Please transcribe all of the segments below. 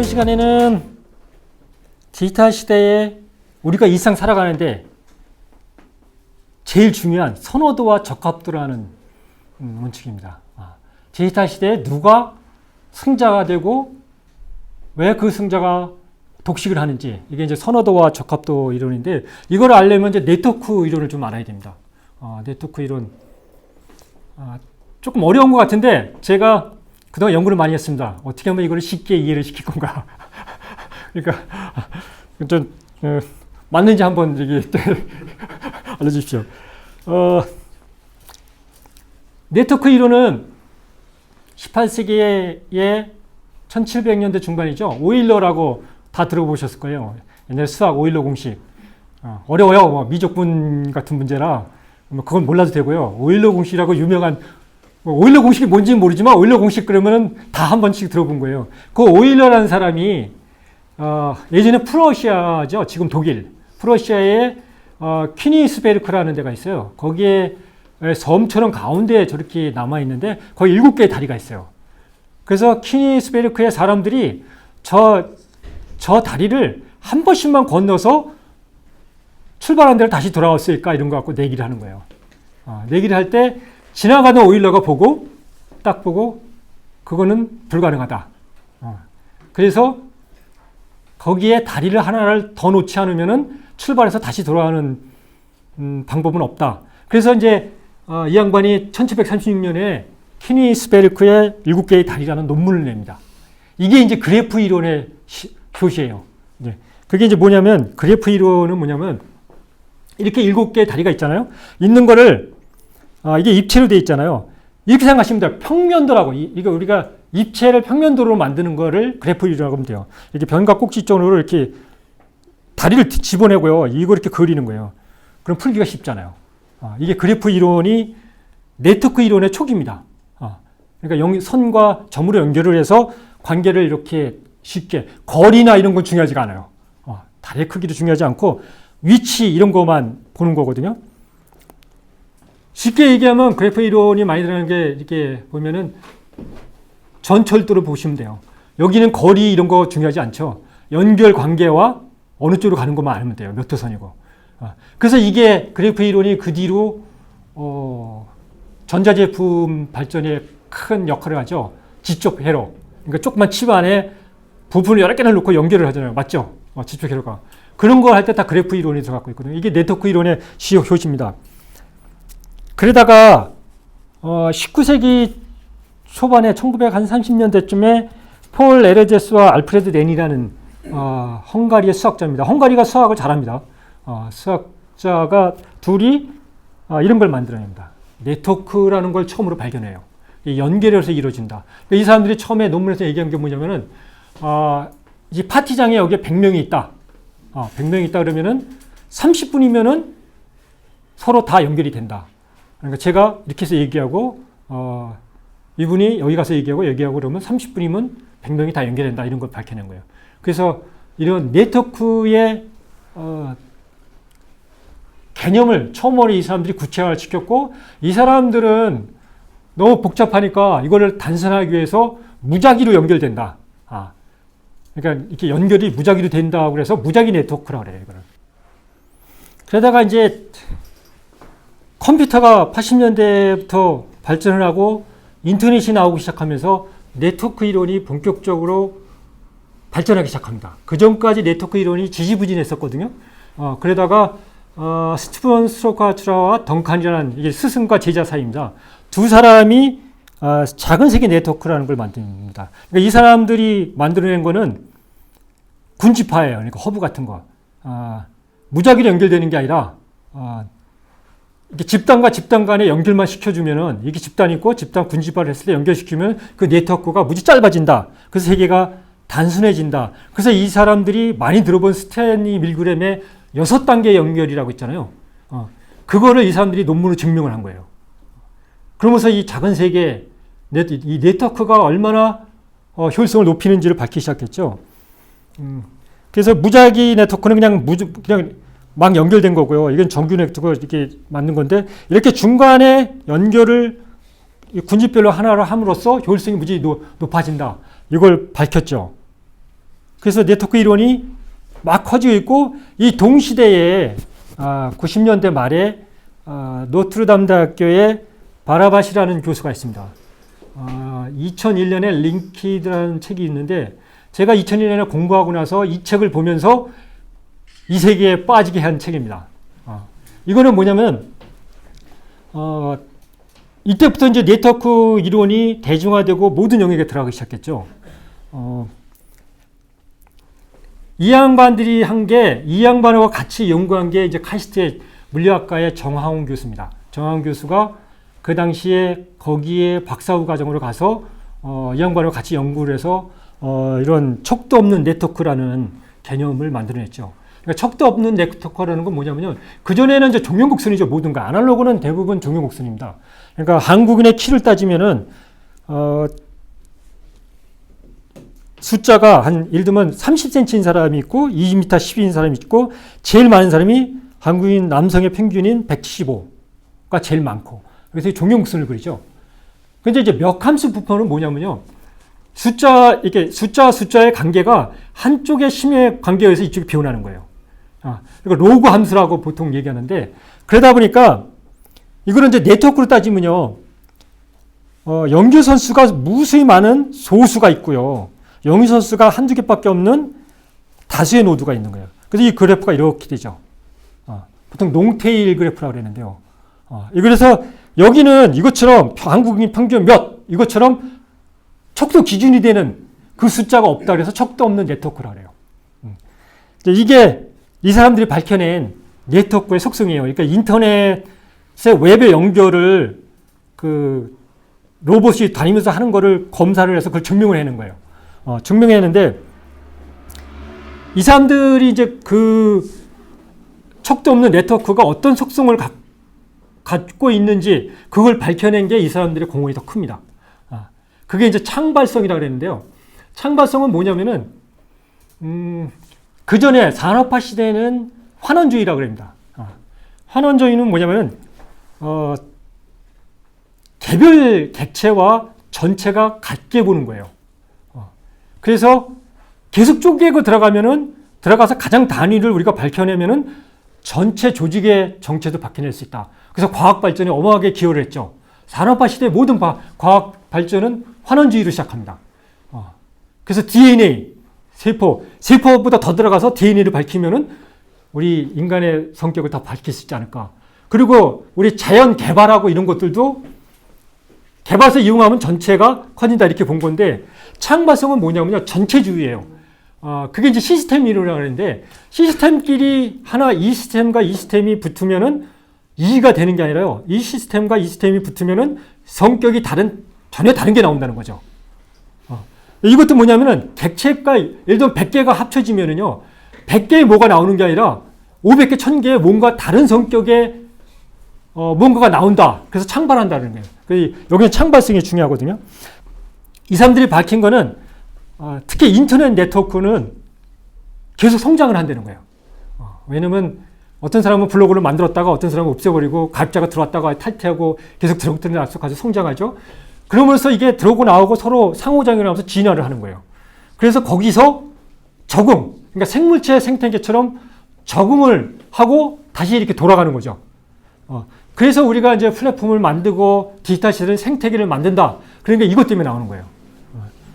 시간에는 디지털 시대에 우리가 일상 살아가는데 제일 중요한 선호도와 적합도라는 원칙입니다. 디지털 시대에 누가 승자가 되고 왜 그 승자가 독식을 하는지, 이게 이제 선호도와 적합도 이론인데, 이걸 알려면 이제 네트워크 이론을 좀 알아야 됩니다. 네트워크 이론. 조금 어려운 것 같은데, 제가 그동안 연구를 많이 했습니다. 어떻게 하면 이걸 쉽게 이해를 시킬 건가. 그러니까, 좀, 맞는지 한번 여기 알려주십시오. 네트워크 이론은 18세기의 1700년대 중반이죠. 오일러라고 다 들어보셨을 거예요. 옛날 수학 오일러 공식. 어려워요. 미적분 같은 문제라. 그건 몰라도 되고요. 오일러 공식이라고 유명한, 오일러 공식이 뭔지는 모르지만 오일러 공식 그러면은 다 한 번씩 들어본 거예요. 그 오일러라는 사람이 예전에 프러시아죠. 지금 독일. 프러시아에 퀴니스베르크라는 데가 있어요. 거기에 섬처럼 가운데에 저렇게 남아있는데 거기 7개의 다리가 있어요. 그래서 퀴니스베르크의 사람들이 저 다리를 한 번씩만 건너서 출발한 데로 다시 돌아왔을까 이런 거 갖고 내기를 하는 거예요. 내기를 할 때 지나가는 오일러가 딱 보고 그거는 불가능하다. 그래서 거기에 다리를 하나를 더 놓지 않으면은 출발해서 다시 돌아가는 방법은 없다. 그래서 이제 이 양반이 1736년에 퀴니스베르크의 7개의 다리라는 논문을 냅니다. 이게 이제 그래프 이론의 교시예요. 그게 이제 뭐냐면, 그래프 이론은 뭐냐면, 이렇게 7개의 다리가 있잖아요. 있는 거를, 이게 입체로 되어 있잖아요. 이렇게 생각하시면 돼요. 평면도라고. 이거 우리가 입체를 평면도로 만드는 거를 그래프 이론이라고 하면 돼요. 이렇게 변과 꼭지 쪽으로 이렇게 다리를 집어내고요. 이거 이렇게 그리는 거예요. 그럼 풀기가 쉽잖아요. 이게 그래프 이론이 네트워크 이론의 초기입니다. 그러니까 선과 점으로 연결을 해서 관계를 이렇게 쉽게, 거리나 이런 건 중요하지가 않아요. 다리의 크기도 중요하지 않고 위치 이런 것만 보는 거거든요. 쉽게 얘기하면 그래프 이론이 많이 들어가는 게 이렇게 보면은 전철도를 보시면 돼요. 여기는 거리 이런 거 중요하지 않죠. 연결 관계와 어느 쪽으로 가는 것만 알면 돼요. 몇 호선이고. 그래서 이게 그래프 이론이 그 뒤로 전자제품 발전에 큰 역할을 하죠. 지적 회로. 그러니까 조그만 칩 안에 부품을 여러 개를 놓고 연결을 하잖아요. 맞죠? 지적 회로가. 그런 걸 할 때 다 그래프 이론이 들어가고 있거든요. 이게 네트워크 이론의 주요 효시입니다. 그러다가 19세기 초반에 1930년대쯤에 폴 에르제스와 알프레드 렌이라는 헝가리의 수학자입니다. 헝가리가 수학을 잘합니다. 수학자가 둘이 이런 걸 만들어냅니다. 네트워크라는 걸 처음으로 발견해요. 연결해서 이루어진다. 이 사람들이 처음에 논문에서 얘기한 게 뭐냐면은, 이 파티장에 여기에 100명이 있다. 100명이 있다 그러면은 30분이면은 서로 다 연결이 된다. 그러니까 제가 이렇게 해서 얘기하고, 이분이 여기 가서 얘기하고 그러면 30분이면 100명이 다 연결된다. 이런 걸 밝혀낸 거예요. 그래서 이런 네트워크의, 개념을 처음으로 이 사람들이 구체화를 시켰고, 이 사람들은 너무 복잡하니까 이거를 단순하기 위해서 무작위로 연결된다. 그러니까 이렇게 연결이 무작위로 된다고 그래서 무작위 네트워크라고 그래요, 이거를. 그러다가 이제 컴퓨터가 80년대부터 발전을 하고 인터넷이 나오기 시작하면서 네트워크 이론이 본격적으로 발전하기 시작합니다. 그 전까지 네트워크 이론이 지지부진했었거든요. 그러다가 스티븐 스토카츠라와 덩칸이라는, 이게 스승과 제자 사이입니다. 두 사람이 작은 세계 네트워크라는 걸 만듭니다. 그러니까 이 사람들이 만들어낸 거는 군집화예요. 그러니까 허브 같은 거. 무작위로 연결되는 게 아니라 이렇게 집단과 집단 간에 연결만 시켜주면은, 이게 집단이 있고 집단 군집화를 했을 때 연결시키면 그 네트워크가 무지 짧아진다. 그래서 세계가 단순해진다. 그래서 이 사람들이 많이 들어본 스탠리 밀그램의 6단계 연결이라고 있잖아요. 그거를 이 사람들이 논문으로 증명을 한 거예요. 그러면서 이 작은 세계, 이 네트워크가 얼마나 효율성을 높이는지를 밝히기 시작했죠. 그래서 무작위 네트워크는 그냥 막 연결된 거고요. 이건 정규 네트워크가 이렇게 맞는 건데, 이렇게 중간에 연결을 군집별로 하나로 함으로써 효율성이 무지 높아진다. 이걸 밝혔죠. 그래서 네트워크 이론이 막 커지고 있고, 이 동시대에 90년대 말에 노트르담 대학교에 바라바시라는 교수가 있습니다. 2001년에 링키드라는 책이 있는데, 제가 2001년에 공부하고 나서 이 책을 보면서 이 세계에 빠지게 한 책입니다. 이거는 뭐냐면, 이때부터 이제 네트워크 이론이 대중화되고 모든 영역에 들어가기 시작했죠. 이 양반하고 같이 연구한 게 이제 카이스트의 물리학과의 정하홍 교수입니다. 정하홍 교수가 그 당시에 거기에 박사후 과정으로 가서 이 양반하고 같이 연구를 해서 이런 척도 없는 네트워크라는 개념을 만들어냈죠. 그러니까 척도 없는 네트워크라는 건 뭐냐면요. 그전에는 이제 종용곡선이죠. 모든 거. 아날로그는 대부분 종용곡선입니다. 그러니까 한국인의 키를 따지면은, 숫자가 예를 들면 30cm인 사람이 있고, 2m 10인 사람이 있고, 제일 많은 사람이 한국인 남성의 평균인 175가 제일 많고, 그래서 종용곡선을 그리죠. 근데 이제 역함수 부분은 뭐냐면요. 숫자의 관계가 한쪽의 심의 관계에 의해서 이쪽이 변하는 거예요. 그러니까 로그 함수라고 보통 얘기하는데, 그러다 보니까 이거는 이제 네트워크로 따지면요. 연결선수가 무수히 많은 소수가 있고요. 연결선수가 한두 개밖에 없는 다수의 노드가 있는 거예요. 그래서 이 그래프가 이렇게 되죠. 보통 롱테일 그래프라고 그랬는데요. 그래서 여기는 이것처럼 한국인 평균 몇, 이것처럼 척도 기준이 되는 그 숫자가 없다 그래서 척도 없는 네트워크라고 그래요. 이게 이 사람들이 밝혀낸 네트워크의 속성이에요. 그러니까 인터넷의 웹의 연결을 그 로봇이 다니면서 하는 거를 검사를 해서 그걸 증명을 해낸 거예요. 증명했는데 이 사람들이 이제 그 척도 없는 네트워크가 어떤 속성을 갖고 있는지 그걸 밝혀낸 게 이 사람들의 공헌이 더 큽니다. 그게 이제 창발성이라고 그랬는데요. 창발성은 뭐냐면은, 그 전에 산업화 시대에는 환원주의라고 그럽니다. 환원주의는 뭐냐면은, 개별 객체와 전체가 같게 보는 거예요. 그래서 계속 쪼개고 들어가서 가장 단위를 우리가 밝혀내면은 전체 조직의 정체도 밝혀낼 수 있다. 그래서 과학 발전에 어마어마하게 기여를 했죠. 산업화 시대의 모든 과학 발전은 환원주의로 시작합니다. 그래서 DNA, 세포보다 더 들어가서 DNA를 밝히면은 우리 인간의 성격을 다 밝힐 수 있지 않을까. 그리고 우리 자연 개발하고 이런 것들도 개발해서 이용하면 전체가 커진다 이렇게 본 건데, 창발성은 뭐냐면요. 전체주의예요. 그게 이제 시스템 이론이라고 하는데, 시스템끼리 이 시스템과 이 시스템이 붙으면은 이가 되는 게 아니라요. 이 시스템과 이 시스템이 붙으면은 성격이 전혀 다른 게 나온다는 거죠. 이것도 뭐냐면은 객체가 예를 들면 100개가 합쳐지면은요. 100개의 뭐가 나오는 게 아니라 500개, 1000개의 뭔가 다른 성격의 뭔가가 나온다. 그래서 창발한다는 거예요. 여기는 창발성이 중요하거든요. 이 사람들이 밝힌 거는 특히 인터넷 네트워크는 계속 성장을 한다는 거예요. 왜냐면 어떤 사람은 블로그를 만들었다가 어떤 사람은 없애버리고 가입자가 들어왔다가 탈퇴하고 계속 들어가서 가지고 성장하죠. 그러면서 이게 들어오고 나오고 서로 상호작용을 하면서 진화를 하는 거예요. 그래서 거기서 적응, 그러니까 생물체 생태계처럼 적응을 하고 다시 이렇게 돌아가는 거죠. 그래서 우리가 이제 플랫폼을 만들고 디지털 시대의 생태계를 만든다. 그러니까 이것 때문에 나오는 거예요.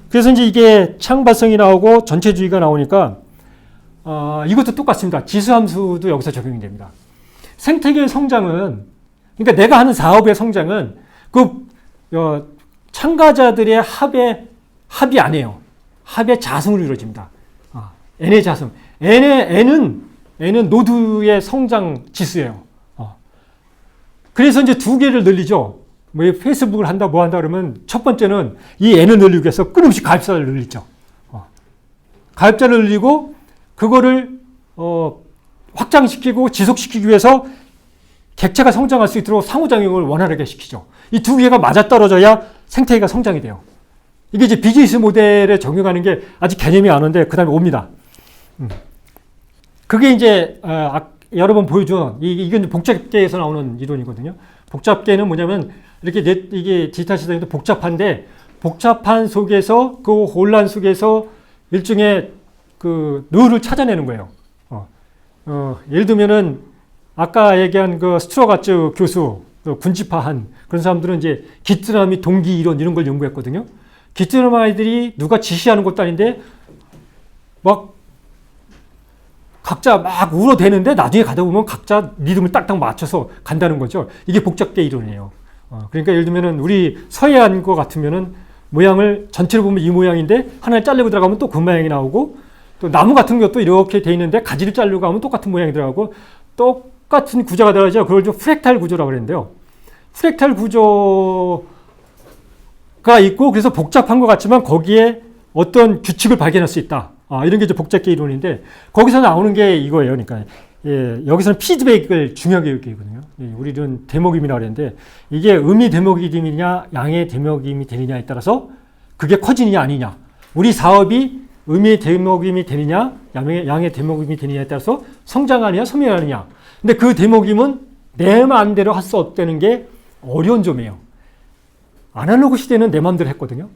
그래서 이제 이게 창발성이 나오고 전체주의가 나오니까 이것도 똑같습니다. 지수함수도 여기서 적용이 됩니다. 생태계의 성장은, 그러니까 내가 하는 사업의 성장은 참가자들의 합이 아니에요. 합의 자승으로 이루어집니다. N의 자승. N은 노드의 성장 지수예요. 그래서 이제 두 개를 늘리죠. 페이스북을 한다, 뭐 한다 그러면 첫 번째는 이 N을 늘리기 위해서 끊임없이 가입자를 늘리죠. 가입자를 늘리고 그거를 확장시키고 지속시키기 위해서 객체가 성장할 수 있도록 상호작용을 원활하게 시키죠. 이 두 개가 맞아떨어져야 생태계가 성장이 돼요. 이게 이제 비즈니스 모델에 적용하는 게 아직 개념이 안 오는데 그 다음에 옵니다. 그게 이제 여러 번 보여준 이건 복잡계에서 나오는 이론이거든요. 복잡계는 뭐냐면 이게 디지털 시대에도 복잡한데 복잡한 속에서 그 혼란 속에서 일종의 그 룰을 찾아내는 거예요. 예를 들면은 아까 얘기한 그 스튜어가츠 교수, 군집화한 그런 사람들은 이제 기트라미 동기 이론 이런 걸 연구했거든요. 기트라마이들이 누가 지시하는 것도 아닌데 막 각자 막 울어대는데 나중에 가다 보면 각자 리듬을 딱딱 맞춰서 간다는 거죠. 이게 복잡계 이론이에요. 그러니까 예를 들면은 우리 서해안 거 같으면은 모양을 전체를 보면 이 모양인데 하나를 자르고 들어가면 또 그 모양이 나오고, 또 나무 같은 것도 이렇게 돼 있는데 가지를 자르고 하면 똑같은 모양이 들어가고 똑같은 구조가 들어가죠. 그걸 좀 프랙탈 구조라고 그랬는데요. 프랙탈 구조가 있고 그래서 복잡한 것 같지만 거기에 어떤 규칙을 발견할 수 있다. 이런 게 이제 복잡계 이론인데 거기서 나오는 게 이거예요. 그러니까 여기서는 피드백을 중요하게 여기거든요. 우리는 대목임이라고 그랬는데 이게 음이 대목임이냐 양의 대목임이 되느냐에 따라서 그게 커지느냐 아니냐. 우리 사업이 음의 대목임이 되느냐 양의 대목임이 되느냐에 따라서 성장하느냐 소멸하느냐. 근데 그 대목임은 내 마음대로 할 수 없다는 게 어려운 점이에요. 아날로그 시대는 내 마음대로 했거든요.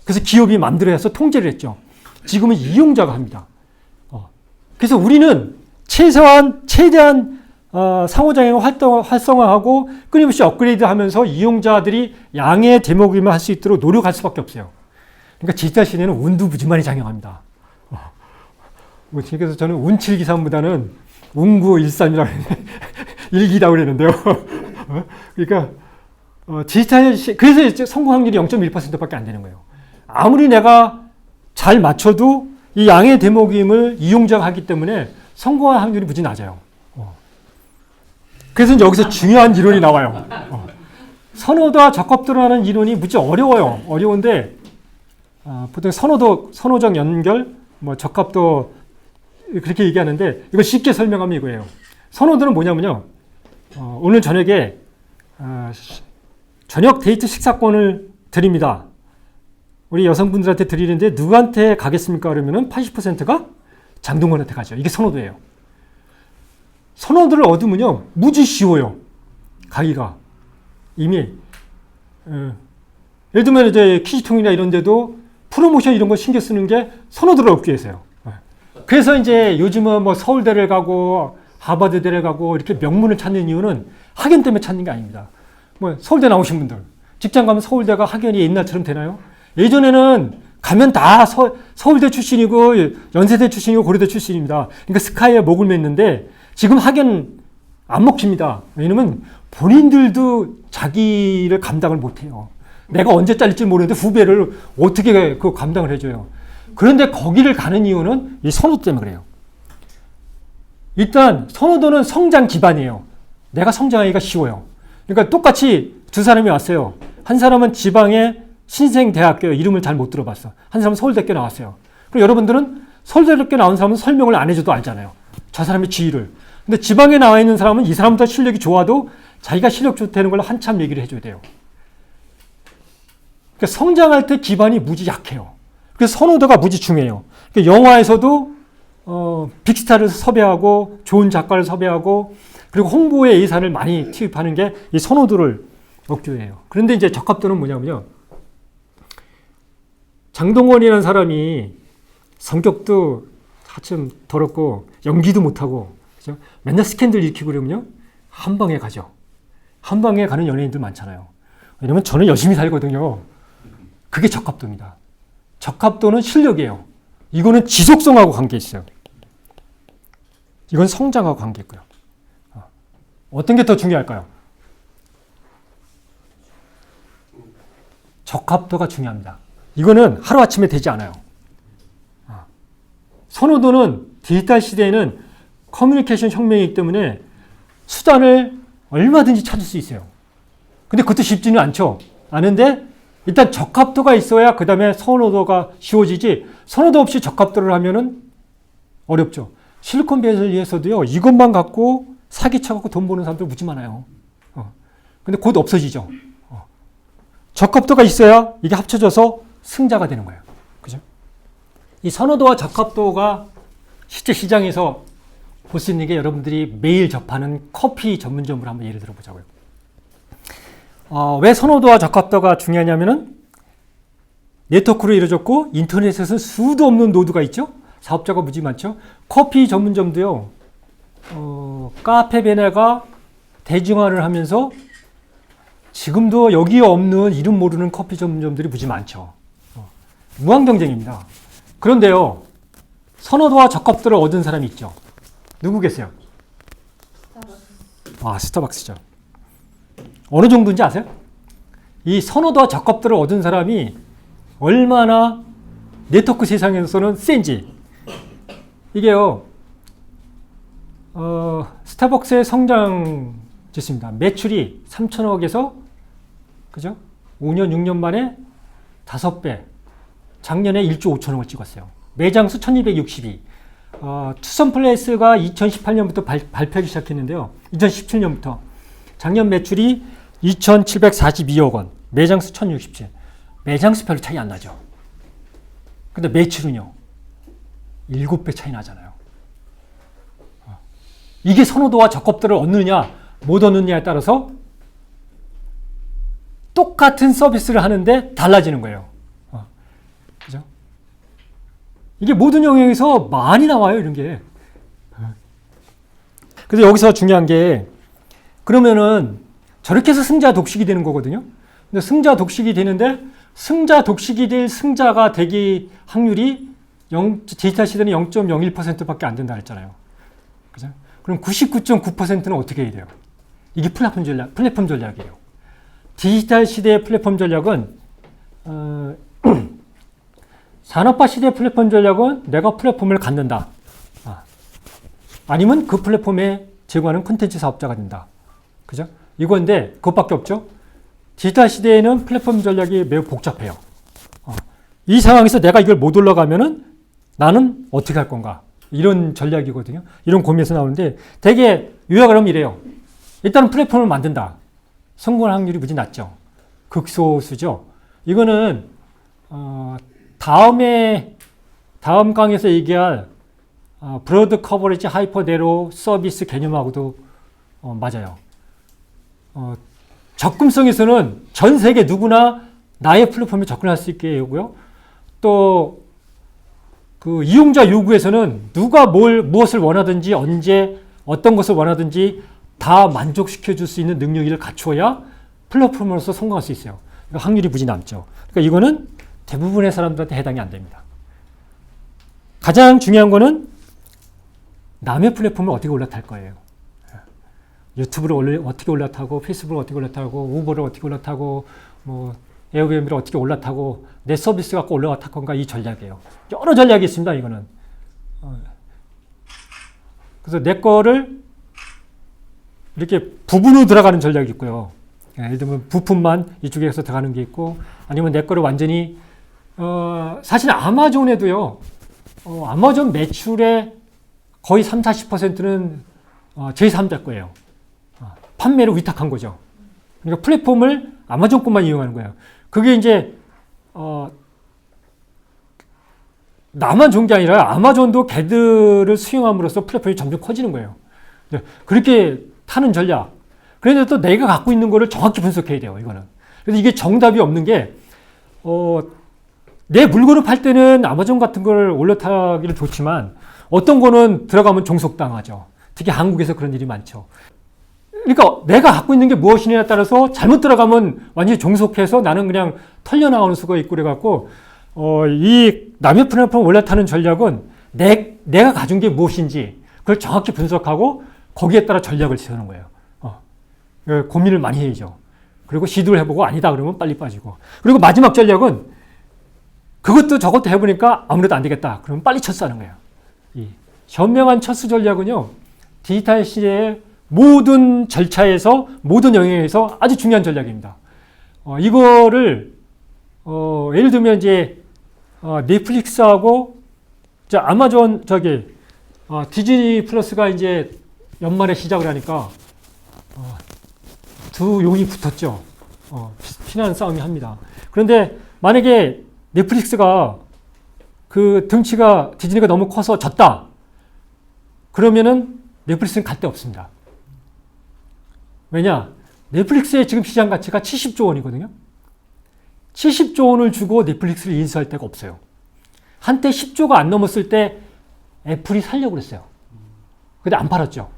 그래서 기업이 마음대로 해서 통제를 했죠. 지금은 이용자가 합니다. 그래서 우리는 최대한 상호작용을 활성화하고 끊임없이 업그레이드하면서 이용자들이 양의 대목임을 할 수 있도록 노력할 수밖에 없어요. 그러니까 디지털 시대는 운두부지만이 작용합니다. 그래서 저는 운칠기삼보다는 운구일삼이라고 일기라고 그랬는데요. 그러니까 디지털 그래서 이제 성공 확률이 0.1%밖에 안 되는 거예요. 아무리 내가 잘 맞춰도 이 양의 대목임을 이용자가 하기 때문에 성공할 확률이 무지 낮아요. 그래서 여기서 중요한 이론이 나와요. 선호도와 적합도를 하는 이론이 무지 어려워요. 어려운데 보통 선호적 연결, 뭐 적합도 그렇게 얘기하는데 이걸 쉽게 설명하면 이거예요. 선호도는 뭐냐면요. 오늘 저녁에 저녁 데이트 식사권을 드립니다. 우리 여성분들한테 드리는데 누구한테 가겠습니까? 그러면은 80%가 장동건한테 가죠. 이게 선호도예요. 선호도를 얻으면요. 무지 쉬워요. 가기가. 이미. 예를 들면 이제 키즈통이나 이런 데도 프로모션 이런 거 신경 쓰는 게 선호도를 얻기 위해서요. 그래서 이제 요즘은 뭐 서울대를 가고 하버드대를 가고 이렇게 명문을 찾는 이유는 학연 때문에 찾는 게 아닙니다. 뭐 서울대 나오신 분들. 직장 가면 서울대가 학연이 옛날처럼 되나요? 예전에는 가면 다 서울대 출신이고 연세대 출신이고 고려대 출신입니다. 그러니까 스카이에 목을 맸는데 지금 학연 안 먹힙니다. 왜냐면 본인들도 자기를 감당을 못해요. 내가 언제 잘릴지 모르는데 후배를 어떻게 그 감당을 해줘요. 그런데 거기를 가는 이유는 이 선호도 때문에 그래요. 일단 선호도는 성장 기반이에요. 내가 성장하기가 쉬워요. 그러니까 똑같이 두 사람이 왔어요. 한 사람은 지방의 신생대학교 이름을 잘 못 들어봤어. 한 사람은 서울대학교 나왔어요. 그럼 여러분들은 서울대학교 나온 사람은 설명을 안 해줘도 알잖아요. 저 사람의 지위를. 근데 지방에 나와 있는 사람은 이 사람보다 실력이 좋아도 자기가 실력 좋다는 걸 한참 얘기를 해줘야 돼요. 그러니까 성장할 때 기반이 무지 약해요. 그래서 선호도가 무지 중요해요. 그러니까 영화에서도 빅스타를 섭외하고 좋은 작가를 섭외하고 그리고 홍보에 예산을 많이 투입하는 게 이 선호도를 얻기 위해요. 그런데 이제 적합도는 뭐냐면요. 장동건이라는 사람이 성격도 좀 더럽고 연기도 못하고 그죠? 맨날 스캔들 일으키고 그러면요. 한 방에 가죠. 한 방에 가는 연예인들 많잖아요. 왜냐면 저는 열심히 살거든요. 그게 적합도입니다. 적합도는 실력이에요. 이거는 지속성하고 관계 있어요. 이건 성장하고 관계 있고요. 어떤 게 더 중요할까요? 적합도가 중요합니다. 이거는 하루아침에 되지 않아요. 선호도는 디지털 시대에는 커뮤니케이션 혁명이기 때문에 수단을 얼마든지 찾을 수 있어요. 근데 그것도 쉽지는 않죠. 아는데 일단 적합도가 있어야 그 다음에 선호도가 쉬워지지 선호도 없이 적합도를 하면은 어렵죠. 실리콘밸리에서도요. 이것만 갖고 사기쳐갖고 돈 버는 사람들 무지 많아요. 근데 곧 없어지죠. 적합도가 있어야 이게 합쳐져서 승자가 되는 거예요. 그죠? 이 선호도와 적합도가 실제 시장에서 볼 수 있는 게 여러분들이 매일 접하는 커피 전문점을 한번 예를 들어 보자고요. 왜 선호도와 적합도가 중요하냐면은 네트워크로 이루어졌고 인터넷에서는 수도 없는 노드가 있죠. 사업자가 무지 많죠. 커피 전문점도요. 카페 베네가 대중화를 하면서 지금도 여기에 없는 이름 모르는 커피 전문점들이 무지 많죠. 무한 경쟁입니다. 그런데요. 선호도와 적합도를 얻은 사람이 있죠. 누구 계세요? 스타벅스죠. 어느 정도인지 아세요? 이 선호도와 적합도를 얻은 사람이 얼마나 네트워크 세상에서는 센지. 이게요. 스타벅스의 성장 지수입니다. 매출이 3천억에서 그죠? 5년, 6년 만에 5배. 작년에 1조 5천억을 찍었어요. 매장 수 1262. 투썸 플레이스가 2018년부터 발표하기 시작했는데요. 2017년부터. 작년 매출이 2,742억 원. 매장 수 1,067. 매장 수 별로 차이 안 나죠. 근데 매출은요. 7배 차이 나잖아요. 이게 선호도와 적합도를 얻느냐, 못 얻느냐에 따라서 똑같은 서비스를 하는데 달라지는 거예요. 그죠? 이게 모든 영역에서 많이 나와요, 이런 게. 그래서 여기서 중요한 게, 그러면은 저렇게 해서 승자 독식이 되는 거거든요. 근데 승자 독식이 되는데, 승자 독식이 될 승자가 되기 확률이 디지털 시대는 0.01%밖에 안 된다 했잖아요. 그죠? 그럼 99.9%는 어떻게 해야 돼요? 이게 플랫폼 전략이에요. 디지털 시대의 플랫폼 전략은, 산업화 시대의 플랫폼 전략은 내가 플랫폼을 갖는다. 아니면 그 플랫폼에 제공하는 콘텐츠 사업자가 된다. 그죠? 이건데, 그것밖에 없죠? 디지털 시대에는 플랫폼 전략이 매우 복잡해요. 이 상황에서 내가 이걸 못 올라가면은 나는 어떻게 할 건가? 이런 전략이거든요. 이런 고민에서 나오는데 되게 요약을 하면 이래요. 일단은 플랫폼을 만든다. 성공 확률이 무지 낮죠. 극소수죠. 이거는 다음 강의에서 얘기할 브로드 커버리지 하이퍼 내로 서비스 개념하고도 맞아요. 접근성에서는 전 세계 누구나 나의 플랫폼에 접근할 수 있게 하고요. 또 그 이용자 요구에서는 누가 무엇을 원하든지 언제 어떤 것을 원하든지 다 만족시켜 줄 수 있는 능력을 갖추어야 플랫폼으로서 성공할 수 있어요. 그러니까 확률이 무지 남죠. 그러니까 이거는 대부분의 사람들한테 해당이 안 됩니다. 가장 중요한 거는 남의 플랫폼을 어떻게 올라탈 거예요. 유튜브를 어떻게 올라타고, 페이스북을 어떻게 올라타고, 우버를 어떻게 올라타고, 에어비앤비를 어떻게 올라타고, 내 서비스 갖고 올라탈 건가, 이 전략이에요. 여러 전략이 있습니다, 이거는. 그래서 내 거를 이렇게 부분으로 들어가는 전략이 있고요. 예를 들면 부품만 이쪽에서 들어가는 게 있고, 아니면 내 거를 완전히, 사실 아마존에도요, 아마존 매출의 거의 30-40%는 제3자 거예요. 판매를 위탁한 거죠. 그러니까 플랫폼을 아마존 것만 이용하는 거예요. 그게 이제 나만 좋은 게 아니라 아마존도 걔들을 수용함으로써 플랫폼이 점점 커지는 거예요. 그렇게 타는 전략. 그런데 또 내가 갖고 있는 거를 정확히 분석해야 돼요. 이거는. 그래서 이게 정답이 없는 게 내 물건을 팔 때는 아마존 같은 걸 올라타기를 좋지만 어떤 거는 들어가면 종속당하죠. 특히 한국에서 그런 일이 많죠. 그러니까 내가 갖고 있는 게 무엇이냐에 따라서 잘못 들어가면 완전히 종속해서 나는 그냥 털려나오는 수가 있고 그래갖고 이 남의 플랫폼 올라타는 전략은 내가 가진 게 무엇인지 그걸 정확히 분석하고 거기에 따라 전략을 세우는 거예요. 고민을 많이 해야죠. 그리고 시도를 해보고 아니다 그러면 빨리 빠지고. 그리고 마지막 전략은 그것도 저것도 해보니까 아무래도 안 되겠다. 그러면 빨리 철수하는 거예요. 이 현명한 철수 전략은요. 디지털 시대의 모든 절차에서 모든 영역에서 아주 중요한 전략입니다. 이거를 예를 들면 이제 넷플릭스하고 아마존 디즈니 플러스가 이제 연말에 시작을 하니까 두 용이 붙었죠. 피나는 싸움이 합니다. 그런데 만약에 넷플릭스가 그 등치가 디즈니가 너무 커서 졌다. 그러면은 넷플릭스는 갈 데 없습니다. 왜냐? 넷플릭스의 지금 시장 가치가 70조 원이거든요. 70조 원을 주고 넷플릭스를 인수할 데가 없어요. 한때 10조가 안 넘었을 때 애플이 살려고 그랬어요. 근데 안 팔았죠.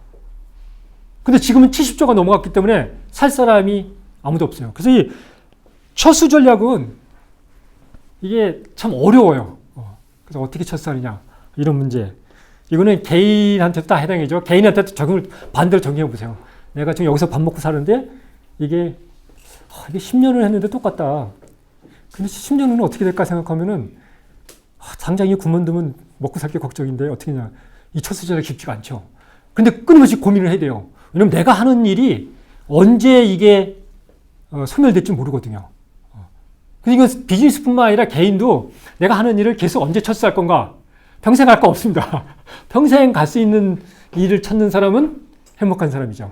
근데 지금은 70조가 넘어갔기 때문에 살 사람이 아무도 없어요. 그래서 이 처수 전략은 이게 참 어려워요. 그래서 어떻게 처수하느냐 이런 문제. 이거는 개인한테도 다 해당이죠. 개인한테도 반대로 적용해 보세요. 내가 지금 여기서 밥 먹고 사는데 이게 10년을 했는데 똑같다. 근데 10년 후는 어떻게 될까 생각하면은 당장 이 그만두면 먹고 살게 걱정인데 어떻게 하냐. 이 처수 전략 쉽지가 않죠. 근데 끊임없이 고민을 해야 돼요. 왜냐면 내가 하는 일이 언제 이게 소멸될지 모르거든요. 그러니까 이건 비즈니스뿐만 아니라 개인도 내가 하는 일을 계속 언제 처수할 건가? 평생 할 거 없습니다. 평생 갈 수 있는 일을 찾는 사람은 행복한 사람이죠.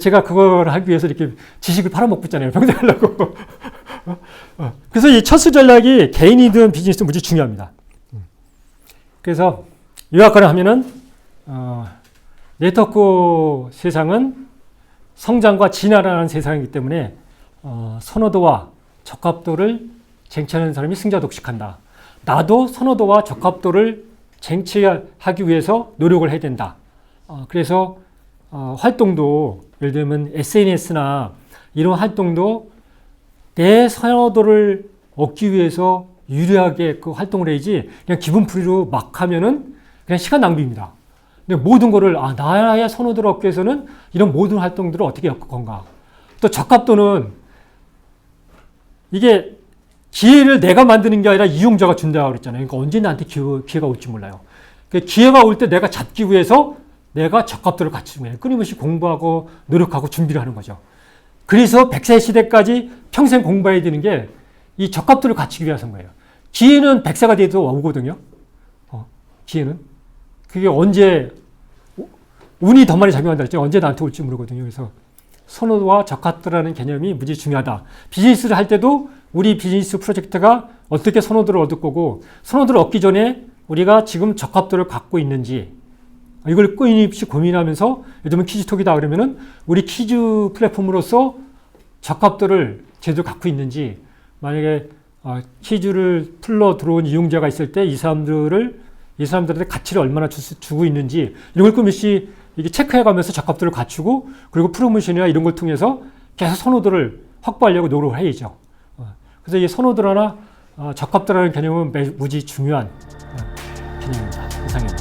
제가 그걸 하기 위해서 이렇게 지식을 팔아먹고 있잖아요. 평생 하려고. 그래서 이 처수 전략이 개인이든 비즈니스든 무지 중요합니다. 그래서 요약을 하면은 네트워크 세상은 성장과 진화라는 세상이기 때문에 선호도와 적합도를 쟁취하는 사람이 승자 독식한다. 나도 선호도와 적합도를 쟁취하기 위해서 노력을 해야 된다. 그래서 활동도 예를 들면 SNS나 이런 활동도 내 선호도를 얻기 위해서 유리하게 그 활동을 해야지 그냥 기분풀이로 막 하면은 그냥 시간 낭비입니다. 근데 모든 거를 나의 선호도를 얻기 위해서는 이런 모든 활동들을 어떻게 엮을 건가. 또 적합도는 이게 기회를 내가 만드는 게 아니라 이용자가 준다고 그랬잖아요. 그러니까 언제 나한테 기회가 올지 몰라요. 기회가 올 때 내가 잡기 위해서 내가 적합도를 갖추는 거예요. 끊임없이 공부하고 노력하고 준비를 하는 거죠. 그래서 100세 시대까지 평생 공부해야 되는 게 이 적합도를 갖추기 위해서인 거예요. 기회는 100세가 돼도 오거든요. 기회는. 그게 언제 운이 더 많이 작용한다 했죠. 언제 나한테 올지 모르거든요. 그래서 선호도와 적합도라는 개념이 무지 중요하다. 비즈니스를 할 때도 우리 비즈니스 프로젝트가 어떻게 선호도를 얻을 거고 선호도를 얻기 전에 우리가 지금 적합도를 갖고 있는지 이걸 끊임없이 고민하면서 예를 들면 퀴즈톡이다 그러면은 우리 퀴즈 플랫폼으로서 적합도를 제대로 갖고 있는지 만약에 퀴즈를 풀러 들어온 이용자가 있을 때 이 사람들한테 가치를 얼마나 주고 있는지 이런 걸 끊임없이 이게 체크해가면서 적합도를 갖추고 그리고 프로모션이나 이런 걸 통해서 계속 선호도를 확보하려고 노력을 해야죠. 그래서 이 선호도나 적합도라는 개념은 무지 중요한 개념입니다. 이상입니다.